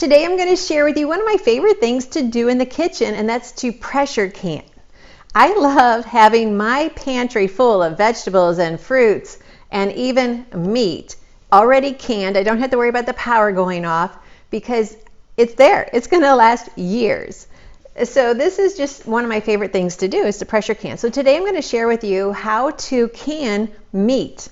Today I'm going to share with you one of my favorite things to do in the kitchen, and that's to pressure can. I love having my pantry full of vegetables and fruits and even meat already canned. I don't have to worry about the power going off because it's there. It's going to last years. So this is just one of my favorite things to do, is to pressure can. So today I'm going to share with you how to can meat.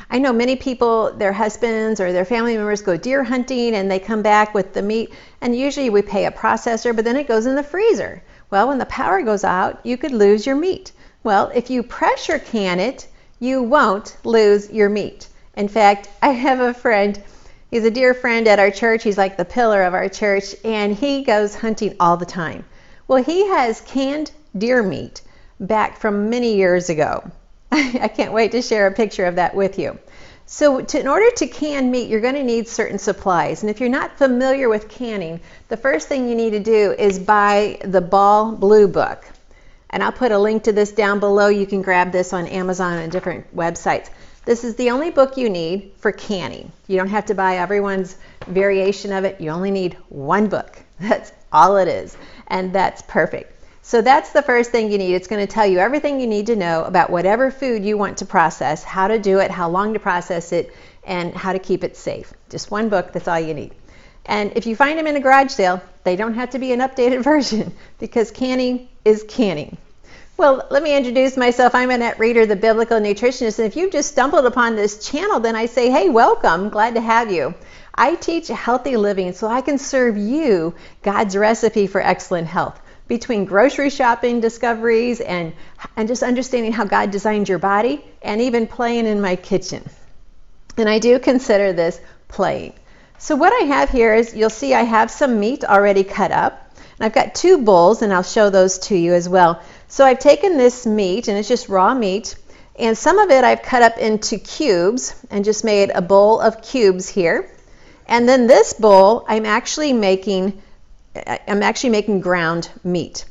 I know many people, their husbands or their family members go deer hunting and they come back with the meat, and usually we pay a processor, but then it goes in the freezer. Well, when the power goes out, you could lose your meat. Well, if you pressure can it, you won't lose your meat. In fact, I have a friend, he's a dear friend at our church, he's like the pillar of our church, and he goes hunting all the time. Well, he has canned deer meat back from many years ago. I can't wait to share a picture of that with you. So in order to can meat, you're going to need certain supplies. And if you're not familiar with canning, the first thing you need to do is buy the Ball Blue Book. And I'll put a link to this down below. You can grab this on Amazon and different websites. This is the only book you need for canning. You don't have to buy everyone's variation of it. You only need one book. That's all it is. And that's perfect. So that's the first thing you need. It's going to tell you everything you need to know about whatever food you want to process, how to do it, how long to process it, and how to keep it safe. Just one book, that's all you need. And if you find them in a garage sale, they don't have to be an updated version because canning is canning. Well, let me introduce myself. I'm Annette Reeder, the Biblical Nutritionist, and if you've just stumbled upon this channel, then I say, hey, welcome, glad to have you. I teach healthy living so I can serve you God's recipe for excellent health. Between grocery shopping discoveries and just understanding how God designed your body, and even playing in my kitchen. And I do consider this playing. So what I have here is, you'll see I have some meat already cut up. And I've got two bowls, and I'll show those to you as well. So I've taken this meat, and it's just raw meat, and some of it I've cut up into cubes and just made a bowl of cubes here. And then this bowl I'm actually making ground meat.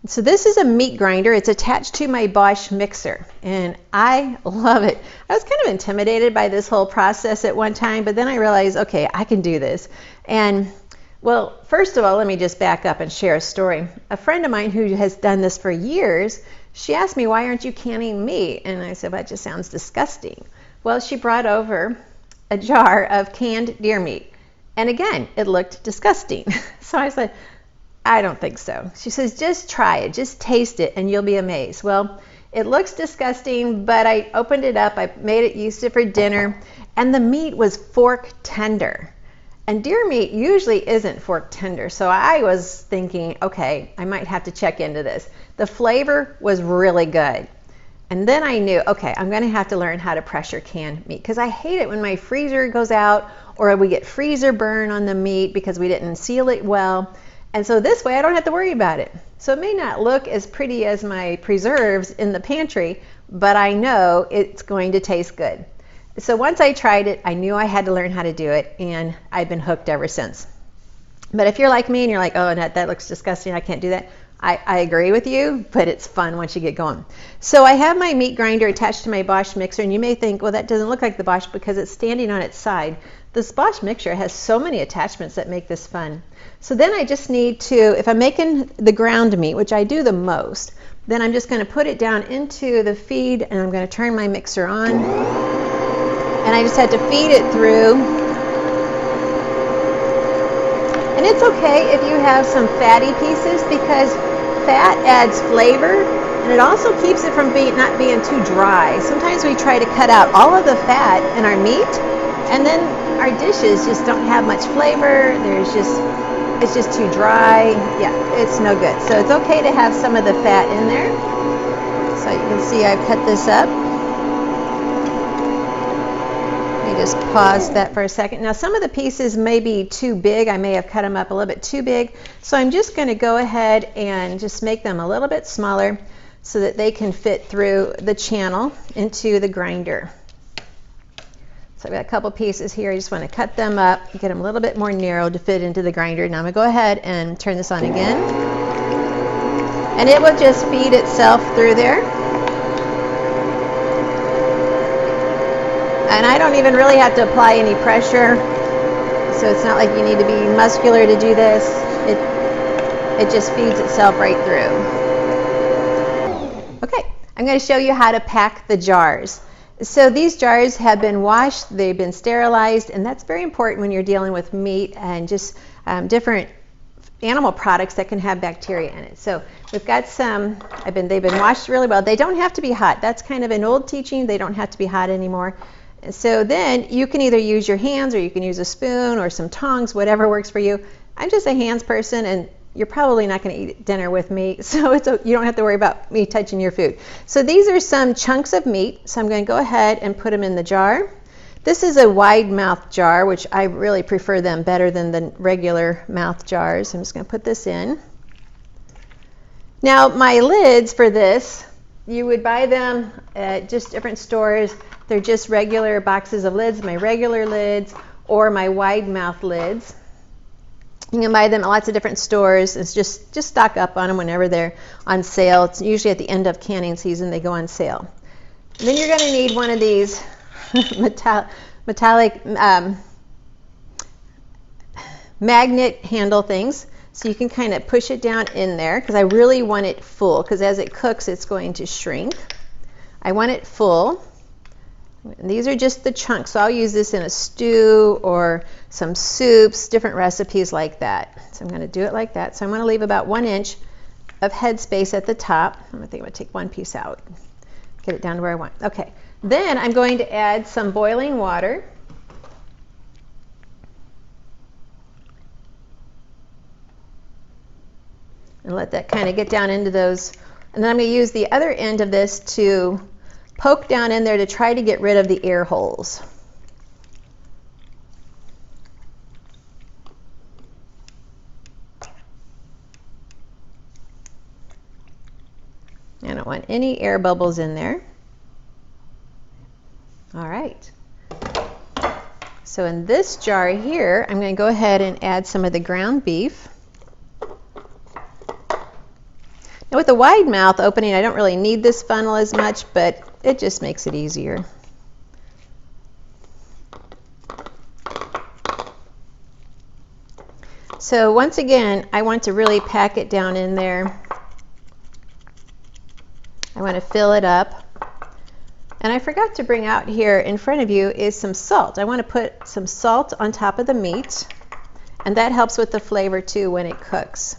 So this is a meat grinder. It's attached to my Bosch mixer, and I love it. I was kind of intimidated by this whole process at one time, but then I realized, okay, I can do this. And well, first of all, let me just back up and share a story. A friend of mine who has done this for years, she asked me, why aren't you canning meat? And I said, well, that just sounds disgusting. Well, she brought over a jar of canned deer meat. And again, it looked disgusting. So I said, I don't think so. She says, just try it, just taste it, and you'll be amazed. Well, it looks disgusting, but I opened it up, I used it for dinner, and the meat was fork tender. And deer meat usually isn't fork tender, so I was thinking, okay, I might have to check into this. The flavor was really good. And then I knew, okay, I'm going to have to learn how to pressure can meat, because I hate it when my freezer goes out or we get freezer burn on the meat because we didn't seal it well. And so this way I don't have to worry about it. So it may not look as pretty as my preserves in the pantry, but I know it's going to taste good. So once I tried it, I knew I had to learn how to do it, and I've been hooked ever since. But if you're like me and you're like, oh, Annette, that looks disgusting, I can't do that, I agree with you, but it's fun once you get going. So I have my meat grinder attached to my Bosch mixer, and you may think, well, that doesn't look like the Bosch because it's standing on its side. This Bosch mixer has so many attachments that make this fun. So then I just need to, if I'm making the ground meat, which I do the most, then I'm just going to put it down into the feed, and I'm going to turn my mixer on. And I just had to feed it through. And it's okay if you have some fatty pieces, because fat adds flavor, and it also keeps it from not being too dry. Sometimes we try to cut out all of the fat in our meat, and then our dishes just don't have much flavor. It's just too dry. Yeah, it's no good. So it's okay to have some of the fat in there. So you can see I've cut this up. Just pause that for a second. Now some of the pieces may be too big. I may have cut them up a little bit too big. So I'm just going to go ahead and just make them a little bit smaller. so that they can fit through the channel into the grinder. So I've got a couple pieces here. I just want to cut them up, get them a little bit more narrow to fit into the grinder. Now I'm going to go ahead and turn this on again. And it will just feed itself through there. And I don't even really have to apply any pressure. So it's not like you need to be muscular to do this. It just feeds itself right through. Okay, I'm going to show you how to pack the jars. So these jars have been washed, they've been sterilized, and that's very important when you're dealing with meat and just different animal products that can have bacteria in it. So we've got some, they've been washed really well. They don't have to be hot. That's kind of an old teaching. They don't have to be hot anymore. So then you can either use your hands or you can use a spoon or some tongs, whatever works for you. I'm just a hands person, and you're probably not going to eat dinner with me, so you don't have to worry about me touching your food. So these are some chunks of meat, so I'm going to go ahead and put them in the jar. This is a wide mouth jar, which I really prefer them better than the regular mouth jars. I'm just going to put this in. Now my lids for this, you would buy them at just different stores. They're just regular boxes of lids, my regular lids or my wide mouth lids. You can buy them at lots of different stores. It's just stock up on them whenever they're on sale. It's usually at the end of canning season they go on sale. And then you're going to need one of these metallic magnet handle things. So you can kind of push it down in there because I really want it full, because as it cooks it's going to shrink. I want it full. And these are just the chunks, so I'll use this in a stew or some soups, different recipes like that. So I'm going to do it like that. So I'm going to leave about 1 inch of head space at the top. I think I'm going to take one piece out, get it down to where I want. Okay, then I'm going to add some boiling water. And let that kind of get down into those. And then I'm going to use the other end of this to poke down in there to try to get rid of the air holes. I don't want any air bubbles in there. All right. So in this jar here, I'm going to go ahead and add some of the ground beef. Now with the wide mouth opening, I don't really need this funnel as much, but it just makes it easier. So once again, I want to really pack it down in there. I want to fill it up. And I forgot to bring out here in front of you is some salt. I want to put some salt on top of the meat, and that helps with the flavor too when it cooks.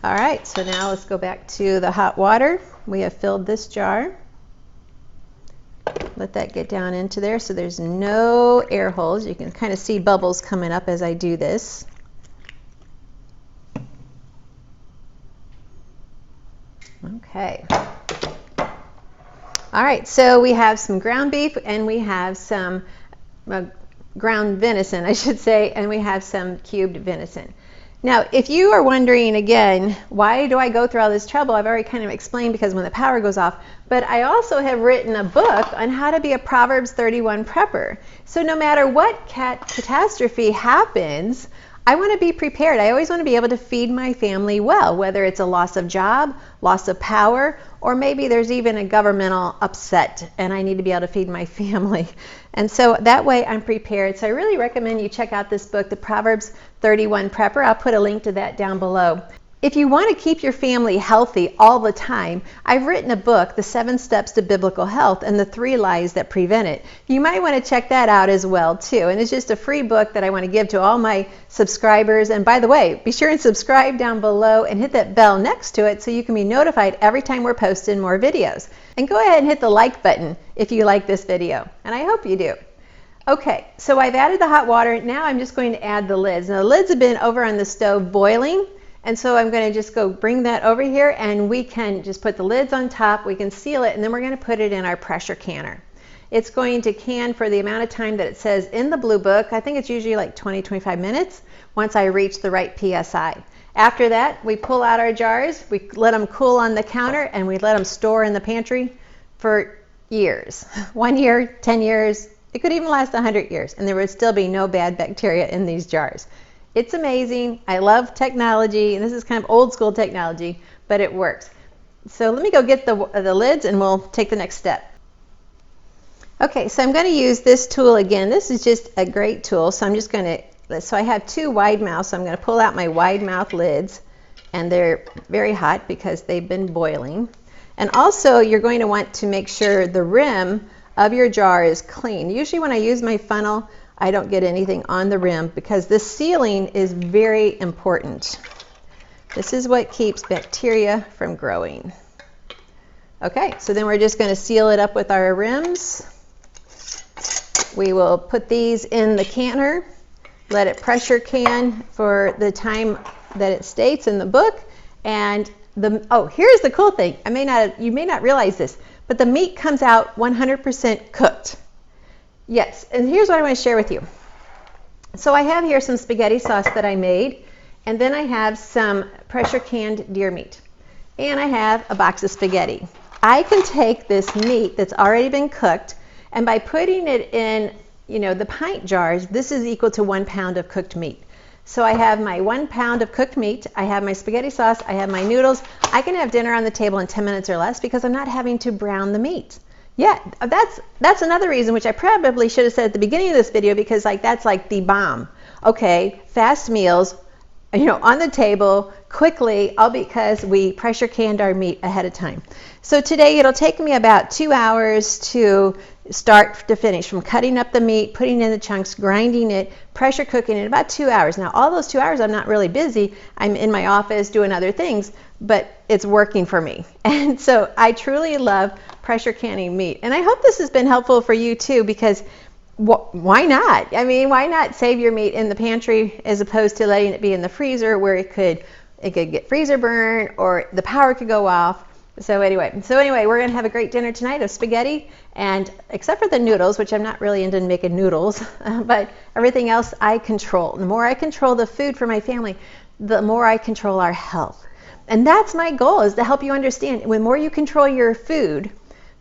All right, so now let's go back to the hot water. We have filled this jar. Let that get down into there so there's no air holes. You can kind of see bubbles coming up as I do this. Okay. All right, so we have some ground beef and we have some ground venison, I should say, and we have some cubed venison. Now, if you are wondering again, why do I go through all this trouble? I've already kind of explained, because when the power goes off, but I also have written a book on how to be a Proverbs 31 prepper. So no matter what catastrophe happens, I want to be prepared. I always want to be able to feed my family well, whether it's a loss of job, loss of power, or maybe there's even a governmental upset and I need to be able to feed my family. And so that way I'm prepared. So I really recommend you check out this book, The Proverbs 31 Prepper. I'll put a link to that down below. If you want to keep your family healthy all the time, I've written a book, The 7 Steps to Biblical Health and the 3 Lies That Prevent It. You might want to check that out as well too. And it's just a free book that I want to give to all my subscribers. And by the way, be sure and subscribe down below and hit that bell next to it so you can be notified every time we're posting more videos. And go ahead and hit the like button if you like this video. And I hope you do. Okay, so I've added the hot water. Now I'm just going to add the lids. Now the lids have been over on the stove boiling. And so I'm going to just go bring that over here, and we can just put the lids on top, we can seal it, and then we're going to put it in our pressure canner. It's going to can for the amount of time that it says in the blue book. I think it's usually like 20-25 minutes once I reach the right PSI. After that, we pull out our jars, we let them cool on the counter, and we let them store in the pantry for years. 1 year, 10 years, it could even last 100 years, and there would still be no bad bacteria in these jars. It's amazing. I love technology, and this is kind of old school technology, but it works. So let me go get the lids, and we'll take the next step. Okay, so I'm going to use this tool again. This is just a great tool, so I'm just going to, so I have two wide mouths, so I'm going to pull out my wide mouth lids, and they're very hot because they've been boiling. And also, you're going to want to make sure the rim of your jar is clean. Usually when I use my funnel, I don't get anything on the rim because the sealing is very important. This is what keeps bacteria from growing. Okay, so then we're just going to seal it up with our rims. We will put these in the canner, let it pressure can for the time that it states in the book. And here's the cool thing. You may not realize this, but the meat comes out 100% cooked. Yes, and here's what I want to share with you. So I have here some spaghetti sauce that I made, and then I have some pressure canned deer meat, and I have a box of spaghetti. I can take this meat that's already been cooked, and by putting it in, the pint jars, this is equal to 1 pound of cooked meat. So I have my 1 pound of cooked meat, I have my spaghetti sauce, I have my noodles. I can have dinner on the table in 10 minutes or less because I'm not having to brown the meat. Yeah, that's another reason, which I probably should have said at the beginning of this video, because that's like the bomb. Okay, fast meals, on the table quickly, all because we pressure canned our meat ahead of time. So today it'll take me about 2 hours to start to finish, from cutting up the meat, putting in the chunks, grinding it, pressure cooking it, about 2 hours. Now all those 2 hours I'm not really busy. I'm in my office doing other things, but it's working for me. And so I truly love pressure canning meat. And I hope this has been helpful for you too, because why not? Why not save your meat in the pantry as opposed to letting it be in the freezer where it could get freezer burn or the power could go off. So anyway, we're going to have a great dinner tonight of spaghetti, and except for the noodles, which I'm not really into making noodles, but everything else I control. The more I control the food for my family, the more I control our health. And that's my goal, is to help you understand. The more you control your food,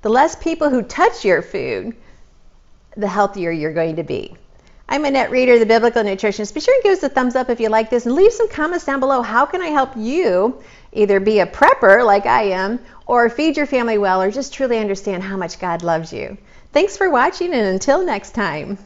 the less people who touch your food, the healthier you're going to be. I'm Annette Reeder, the Biblical Nutritionist. Be sure and give us a thumbs up if you like this, and leave some comments down below. How can I help you either be a prepper like I am, or feed your family well, or just truly understand how much God loves you? Thanks for watching, and until next time.